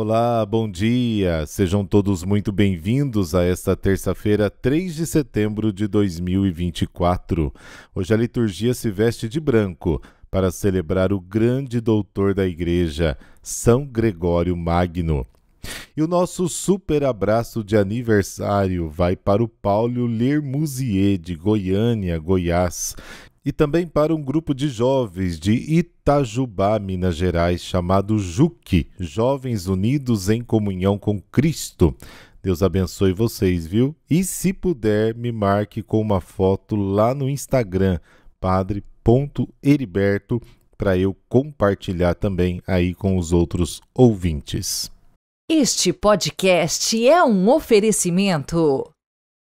Olá, bom dia! Sejam todos muito bem-vindos a esta terça-feira, 3 de setembro de 2024. Hoje a liturgia se veste de branco para celebrar o grande doutor da Igreja, São Gregório Magno. E o nosso super abraço de aniversário vai para o Paulo Lermusier, de Goiânia, Goiás, e também para um grupo de jovens de Itajubá, Minas Gerais, chamado JUC, Jovens Unidos em Comunhão com Cristo. Deus abençoe vocês, viu? E se puder, me marque com uma foto lá no Instagram, padre.heriberto, para eu compartilhar também aí com os outros ouvintes. Este podcast é um oferecimento.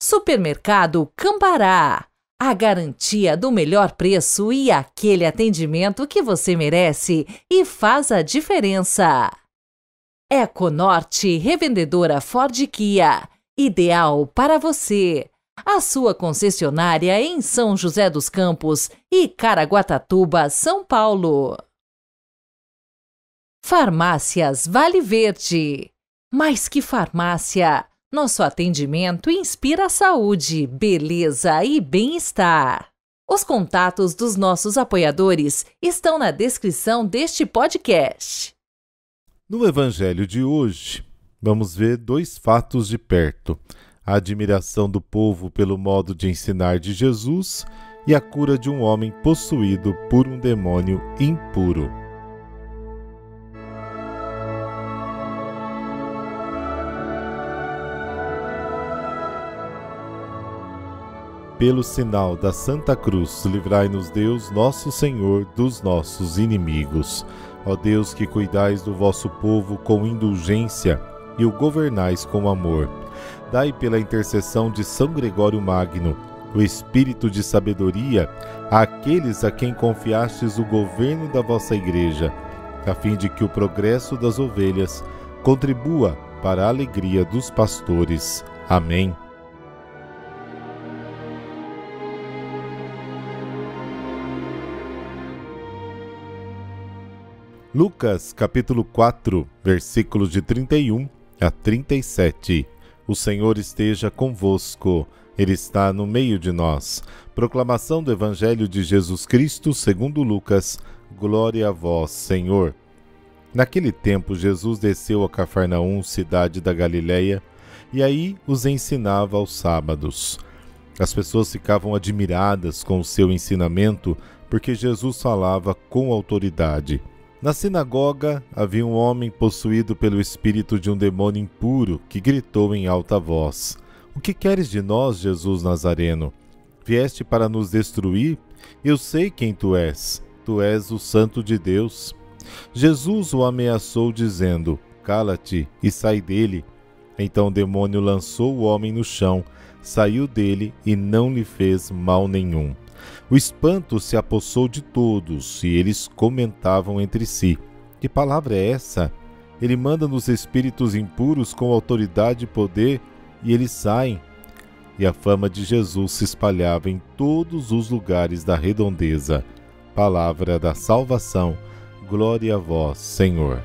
Supermercado Cambará. A garantia do melhor preço e aquele atendimento que você merece e faz a diferença. Econorte, revendedora Ford Kia. Ideal para você. A sua concessionária em São José dos Campos e Caraguatatuba, São Paulo. Farmácias Vale Verde. Mais que farmácia, nosso atendimento inspira saúde, beleza e bem-estar. Os contatos dos nossos apoiadores estão na descrição deste podcast. No Evangelho de hoje, vamos ver dois fatos de perto: a admiração do povo pelo modo de ensinar de Jesus e a cura de um homem possuído por um demônio impuro. Pelo sinal da Santa Cruz, livrai-nos Deus, nosso Senhor, dos nossos inimigos. Ó Deus, que cuidais do vosso povo com indulgência e o governais com amor, dai pela intercessão de São Gregório Magno o espírito de sabedoria àqueles a quem confiastes o governo da vossa Igreja, a fim de que o progresso das ovelhas contribua para a alegria dos pastores. Amém. Lucas, capítulo 4, versículos de 31 a 37. O Senhor esteja convosco, Ele está no meio de nós. Proclamação do Evangelho de Jesus Cristo segundo Lucas. Glória a vós, Senhor. Naquele tempo, Jesus desceu a Cafarnaum, cidade da Galileia, e aí os ensinava aos sábados. As pessoas ficavam admiradas com o seu ensinamento, porque Jesus falava com autoridade. Na sinagoga havia um homem possuído pelo espírito de um demônio impuro que gritou em alta voz: O que queres de nós, Jesus Nazareno? Vieste para nos destruir? Eu sei quem tu és o Santo de Deus. Jesus o ameaçou dizendo: Cala-te e sai dele. Então o demônio lançou o homem no chão, saiu dele e não lhe fez mal nenhum. O espanto se apossou de todos, e eles comentavam entre si: Que palavra é essa? Ele manda nos espíritos impuros com autoridade e poder, e eles saem. E a fama de Jesus se espalhava em todos os lugares da redondeza. Palavra da salvação. Glória a vós, Senhor.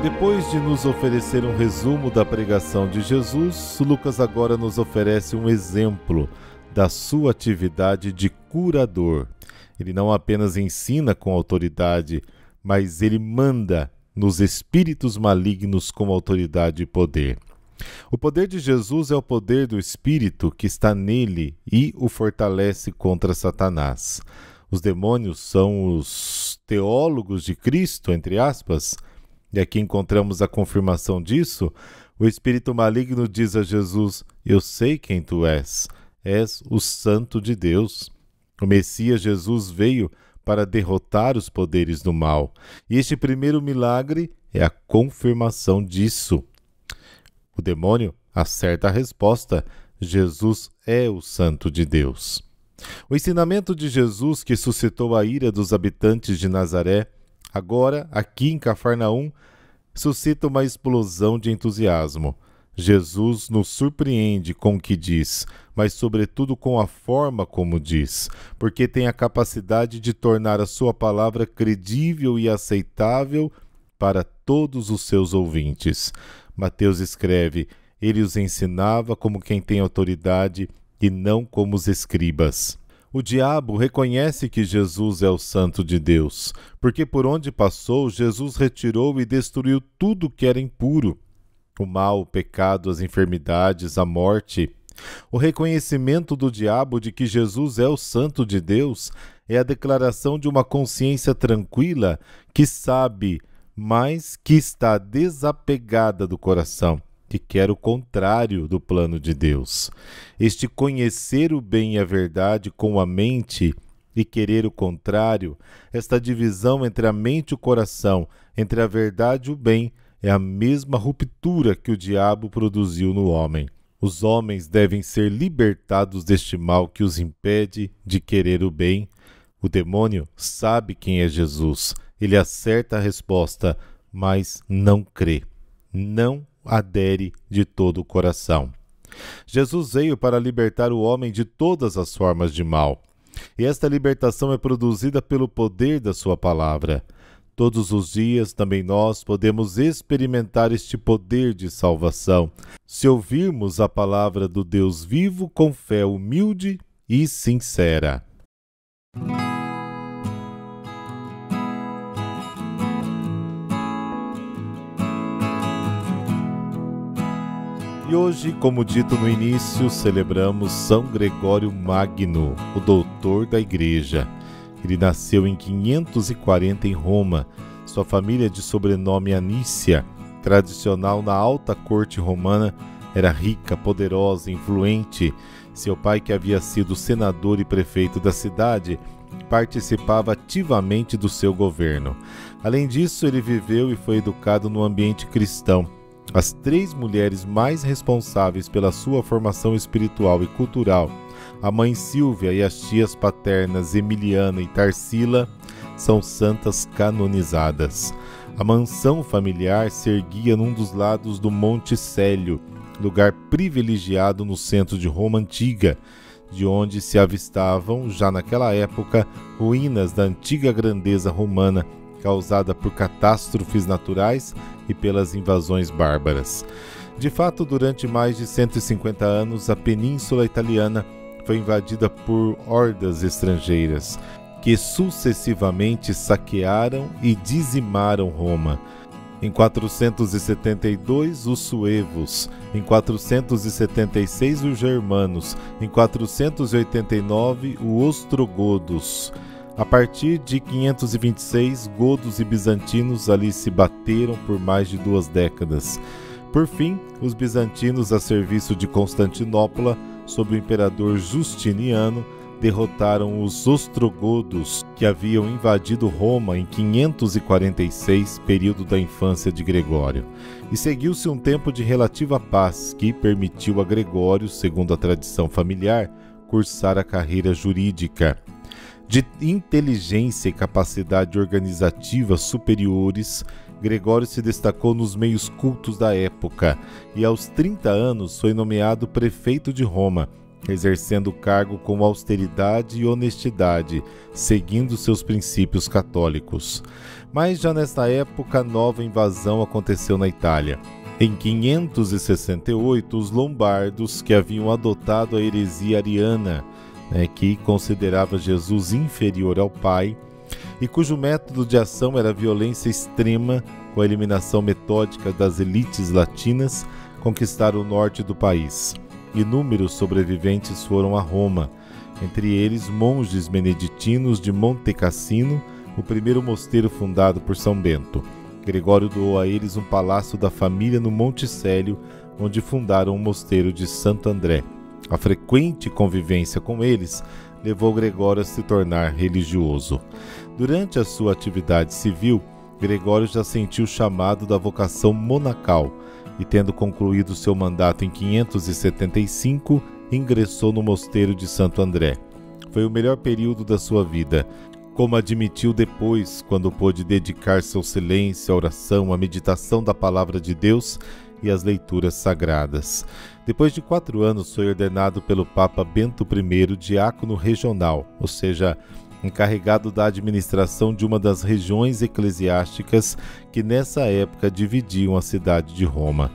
Depois de nos oferecer um resumo da pregação de Jesus, Lucas agora nos oferece um exemplo da sua atividade de curador. Ele não apenas ensina com autoridade, mas ele manda nos espíritos malignos com autoridade e poder. O poder de Jesus é o poder do Espírito que está nele e o fortalece contra Satanás. Os demônios são os teólogos de Cristo, entre aspas. E aqui encontramos a confirmação disso. O espírito maligno diz a Jesus: Eu sei quem tu és o Santo de Deus. O Messias Jesus veio para derrotar os poderes do mal. E este primeiro milagre é a confirmação disso. O demônio acerta a resposta: Jesus é o Santo de Deus. O ensinamento de Jesus que suscitou a ira dos habitantes de Nazaré, agora, aqui em Cafarnaum, suscita uma explosão de entusiasmo. Jesus nos surpreende com o que diz, mas sobretudo com a forma como diz, porque tem a capacidade de tornar a sua palavra credível e aceitável para todos os seus ouvintes. Mateus escreve: ele os ensinava como quem tem autoridade e não como os escribas. O diabo reconhece que Jesus é o Santo de Deus, porque por onde passou, Jesus retirou e destruiu tudo que era impuro. O mal, o pecado, as enfermidades, a morte. O reconhecimento do diabo de que Jesus é o Santo de Deus é a declaração de uma consciência tranquila que sabe, mas que está desapegada do coração, que quer o contrário do plano de Deus. Este conhecer o bem e a verdade com a mente e querer o contrário, esta divisão entre a mente e o coração, entre a verdade e o bem, é a mesma ruptura que o diabo produziu no homem. Os homens devem ser libertados deste mal que os impede de querer o bem. O demônio sabe quem é Jesus. Ele acerta a resposta, mas não crê. Não adere de todo o coração. Jesus veio para libertar o homem de todas as formas de mal. E esta libertação é produzida pelo poder da sua palavra. Todos os dias também nós podemos experimentar este poder de salvação, se ouvirmos a palavra do Deus vivo com fé humilde e sincera. E hoje, como dito no início, celebramos São Gregório Magno, o doutor da Igreja. Ele nasceu em 540 em Roma. Sua família, de sobrenome Anícia, tradicional na alta corte romana, era rica, poderosa, influente. Seu pai, que havia sido senador e prefeito da cidade, participava ativamente do seu governo. Além disso, ele viveu e foi educado no ambiente cristão. As 3 mulheres mais responsáveis pela sua formação espiritual e cultural, a mãe Sílvia e as tias paternas Emiliana e Tarsila, são santas canonizadas. A mansão familiar se erguia num dos lados do Monte Célio, lugar privilegiado no centro de Roma antiga, de onde se avistavam, já naquela época, ruínas da antiga grandeza romana, causada por catástrofes naturais e pelas invasões bárbaras. De fato, durante mais de 150 anos, a península italiana foi invadida por hordas estrangeiras, que sucessivamente saquearam e dizimaram Roma. Em 472, os suevos, em 476, os germanos, em 489, os ostrogodos. A partir de 526, godos e bizantinos ali se bateram por mais de 2 décadas. Por fim, os bizantinos, a serviço de Constantinopla, sob o imperador Justiniano, derrotaram os ostrogodos, que haviam invadido Roma em 546, período da infância de Gregório. E seguiu-se um tempo de relativa paz, que permitiu a Gregório, segundo a tradição familiar, cursar a carreira jurídica. De inteligência e capacidade organizativa superiores, Gregório se destacou nos meios cultos da época e aos 30 anos foi nomeado prefeito de Roma, exercendo o cargo com austeridade e honestidade, seguindo seus princípios católicos. Mas já nesta época, nova invasão aconteceu na Itália. Em 568, os lombardos, que haviam adotado a heresia ariana, que considerava Jesus inferior ao Pai, e cujo método de ação era a violência extrema, com a eliminação metódica das elites latinas, conquistaram o norte do país. Inúmeros sobreviventes foram a Roma, entre eles monges beneditinos de Monte Cassino, o primeiro mosteiro fundado por São Bento. Gregório doou a eles um palácio da família no Monte Célio, onde fundaram o mosteiro de Santo André. A frequente convivência com eles levou Gregório a se tornar religioso. Durante a sua atividade civil, Gregório já sentiu o chamado da vocação monacal e, tendo concluído seu mandato em 575, ingressou no mosteiro de Santo André. Foi o melhor período da sua vida, como admitiu depois, quando pôde dedicar-se ao silêncio, à oração, à meditação da palavra de Deus e as leituras sagradas. Depois de 4 anos, foi ordenado pelo Papa Bento I diácono regional, ou seja, encarregado da administração de uma das regiões eclesiásticas que nessa época dividiam a cidade de Roma.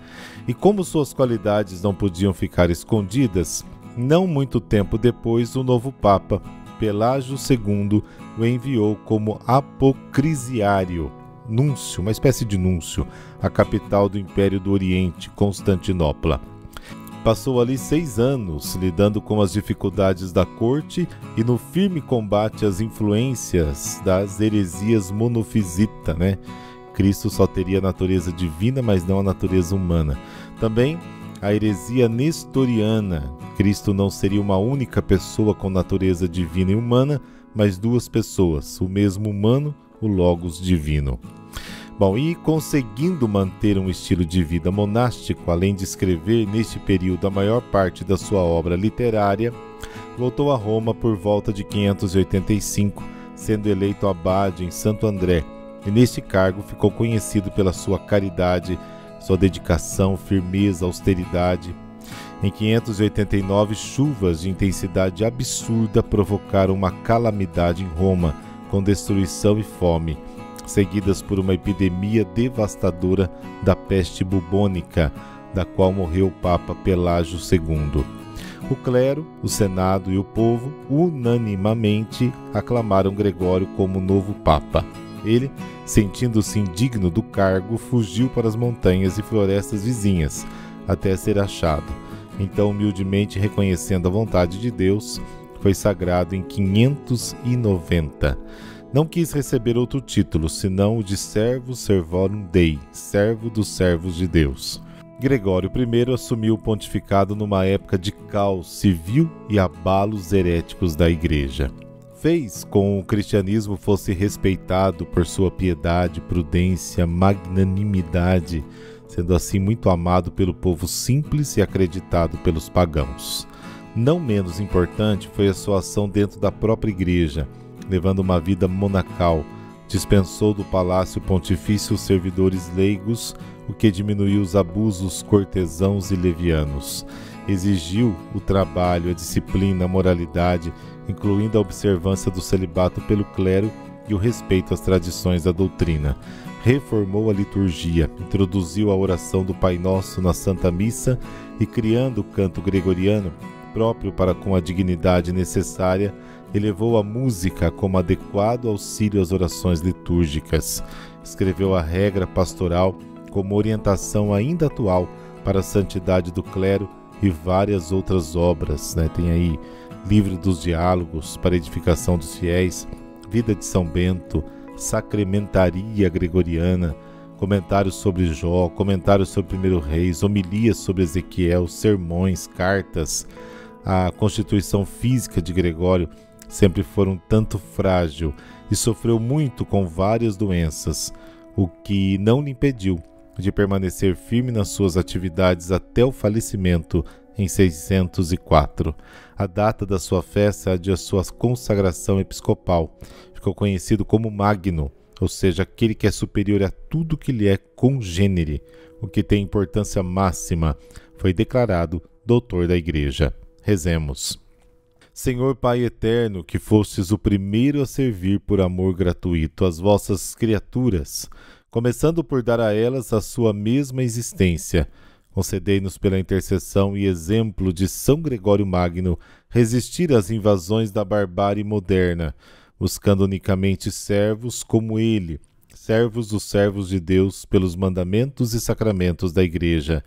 E como suas qualidades não podiam ficar escondidas, não muito tempo depois o novo Papa, Pelágio II, o enviou como apocrisiário, núncio, uma espécie de núncio, à capital do Império do Oriente, Constantinopla. Passou ali 6 anos lidando com as dificuldades da corte e no firme combate às influências das heresias monofisita, Cristo só teria a natureza divina, mas não a natureza humana. Também a heresia nestoriana. Cristo não seria uma única pessoa com natureza divina e humana, mas 2 pessoas, o mesmo humano, o Logos divino. Bom, e conseguindo manter um estilo de vida monástico, além de escrever neste período a maior parte da sua obra literária, voltou a Roma por volta de 585, sendo eleito abade em Santo André, e neste cargo ficou conhecido pela sua caridade, sua dedicação, firmeza, austeridade. Em 589, chuvas de intensidade absurda provocaram uma calamidade em Roma, com destruição e fome, seguidas por uma epidemia devastadora da peste bubônica, da qual morreu o Papa Pelágio II. O clero, o senado e o povo unanimamente aclamaram Gregório como novo Papa. Ele, sentindo-se indigno do cargo, fugiu para as montanhas e florestas vizinhas, até ser achado. Então, humildemente reconhecendo a vontade de Deus, foi sagrado em 590. Não quis receber outro título, senão o de Servus Servorum Dei, servo dos servos de Deus. Gregório I assumiu o pontificado numa época de caos civil e abalos heréticos da Igreja. Fez com que o cristianismo fosse respeitado por sua piedade, prudência, magnanimidade, sendo assim muito amado pelo povo simples e acreditado pelos pagãos. Não menos importante foi a sua ação dentro da própria Igreja, levando uma vida monacal. Dispensou do palácio pontifício os servidores leigos, o que diminuiu os abusos cortesãos e levianos. Exigiu o trabalho, a disciplina, a moralidade, incluindo a observância do celibato pelo clero e o respeito às tradições da doutrina. Reformou a liturgia, introduziu a oração do Pai Nosso na Santa Missa e, criando o canto gregoriano, próprio para com a dignidade necessária, elevou a música como adequado auxílio às orações litúrgicas. Escreveu a regra pastoral como orientação ainda atual para a santidade do clero e várias outras obras. Tem aí Livro dos Diálogos para edificação dos fiéis, Vida de São Bento, Sacramentaria Gregoriana, comentários sobre Jó, comentários sobre 1 Reis, homilias sobre Ezequiel, sermões, cartas. A constituição física de Gregório sempre foi um tanto frágil e sofreu muito com várias doenças, o que não lhe impediu de permanecer firme nas suas atividades até o falecimento em 604. A data da sua festa é a de sua consagração episcopal. Ficou conhecido como Magno, ou seja, aquele que é superior a tudo que lhe é congênere, o que tem importância máxima. Foi declarado doutor da Igreja. Rezemos. Senhor Pai eterno, que fostes o primeiro a servir por amor gratuito as vossas criaturas, começando por dar a elas a sua mesma existência, concedei-nos pela intercessão e exemplo de São Gregório Magno resistir às invasões da barbárie moderna, buscando unicamente servos como ele, servos dos servos de Deus pelos mandamentos e sacramentos da Igreja,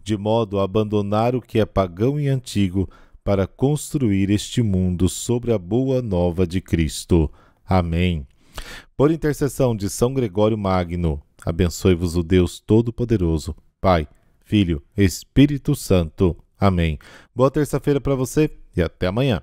de modo a abandonar o que é pagão e antigo para construir este mundo sobre a boa nova de Cristo. Amém. Por intercessão de São Gregório Magno, abençoe-vos o Deus Todo-Poderoso, Pai, Filho, Espírito Santo. Amém. Boa terça-feira para você e até amanhã.